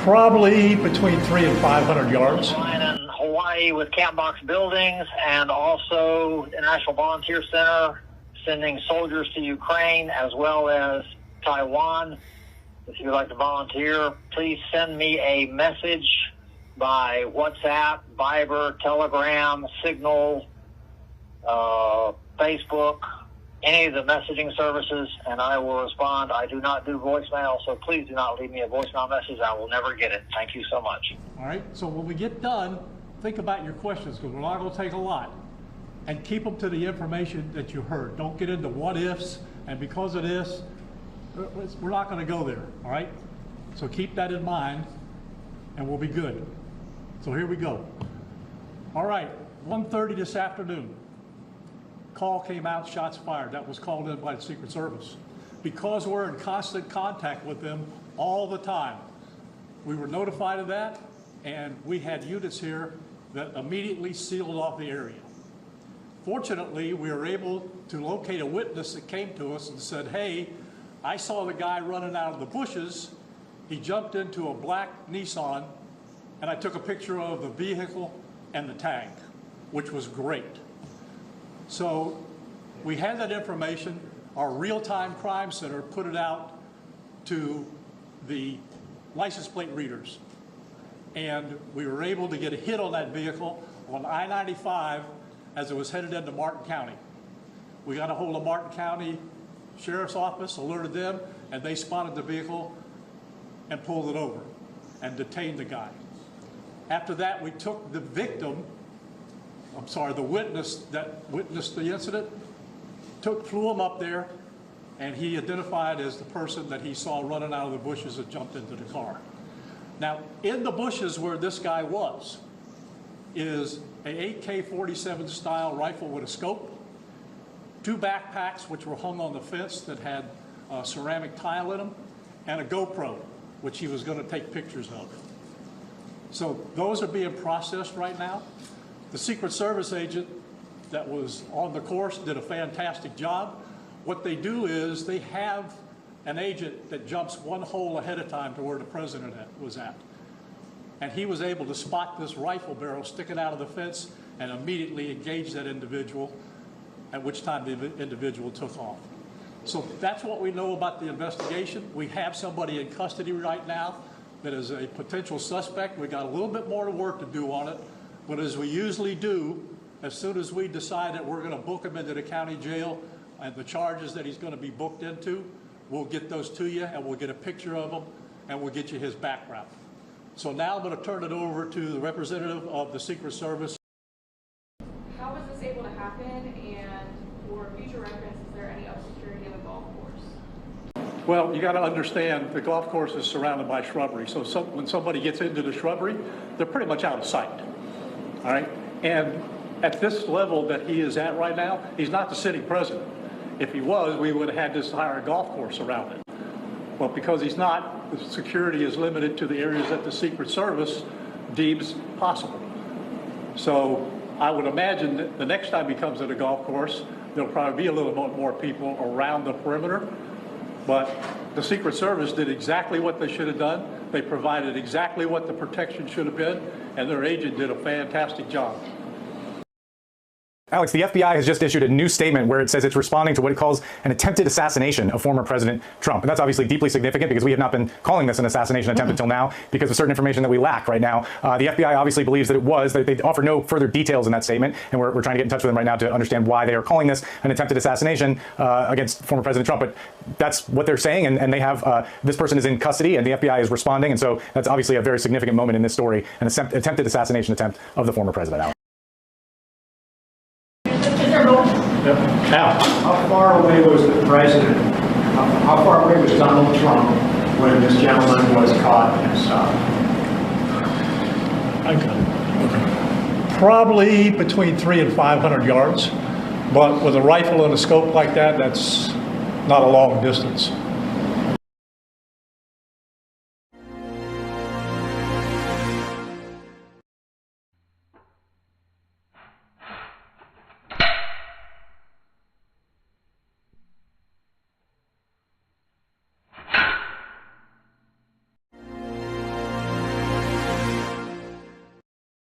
Probably between 300 and 500 yards. Flying in Hawaii with Camp Box buildings, and also the National Volunteer Center sending soldiers to Ukraine as well as Taiwan. If you'd like to volunteer, please send me a message by WhatsApp, Viber, Telegram, Signal, Facebook, any of the messaging services, and I will respond. I do not do voicemail, so please do not leave me a voicemail message. I will never get it. Thank you so much. All right, so when we get done, think about your questions, because we're not going to take a lot. And keep them to the information that you heard. Don't get into what ifs, and because of this, we're not going to go there, all right? So keep that in mind, and we'll be good. So here we go. All right, 1:30 this afternoon. Call came out, shots fired. That was called in by the Secret Service. Because we're in constant contact with them all the time, we were notified of that, and we had units here that immediately sealed off the area. Fortunately, we were able to locate a witness that came to us and said, hey, I saw the guy running out of the bushes. He jumped into a black Nissan, and I took a picture of the vehicle and the tag, which was great. So we had that information. Our real-time crime center put it out to the license plate readers. And we were able to get a hit on that vehicle on I-95 as it was headed into Martin County. We got a hold of Martin County Sheriff's Office, alerted them, and they spotted the vehicle and pulled it over and detained the guy. After that, we took the witness that witnessed the incident, flew him up there, and he identified as the person that he saw running out of the bushes and jumped into the car. Now, in the bushes where this guy was is an AK-47 style rifle with a scope, 2 backpacks which were hung on the fence that had ceramic tile in them, and a GoPro, which he was going to take pictures of. So those are being processed right now. The Secret Service agent that was on the course did a fantastic job. What they do is they have an agent that jumps one hole ahead of time to where the president was at. And he was able to spot this rifle barrel sticking out of the fence and immediately engage that individual, at which time the individual took off. So that's what we know about the investigation. We have somebody in custody right now that is a potential suspect. We got a little bit more work to do on it, but as we usually do, as soon as we decide that we're going to book him into the county jail and the charges that he's going to be booked into, we'll get those to you and we'll get a picture of him and we'll get you his background. So now I'm going to turn it over to the representative of the Secret Service. How was this able to happen, and for future reference, is there any up-security of a golf course? Well, you got to understand the golf course is surrounded by shrubbery. So when somebody gets into the shrubbery, they're pretty much out of sight. All right? And at this level that he is at right now, he's not the city president. If he was, we would have had this entire golf course around it. Well, because he's not, the security is limited to the areas that the Secret Service deems possible. So I would imagine that the next time he comes to the golf course, there'll probably be a little more people around the perimeter. But the Secret Service did exactly what they should have done. They provided exactly what the protection should have been, and their agent did a fantastic job. Alex, the FBI has just issued a new statement where it says it's responding to what it calls an attempted assassination of former President Trump. And that's obviously deeply significant because we have not been calling this an assassination attempt until now because of certain information that we lack right now. The FBI obviously believes that it was. They offer no further details in that statement, and we're trying to get in touch with them right now to understand why they are calling this an attempted assassination against former President Trump. But that's what they're saying, and they have this person is in custody, and the FBI is responding, and so that's obviously a very significant moment in this story, an attempted assassination attempt of the former president. Alex. Now, how far away was the president? How far away was Donald Trump when this gentleman was caught and stopped? I got it. Okay. Probably between 300 and 500 yards, but with a rifle and a scope like that, that's not a long distance.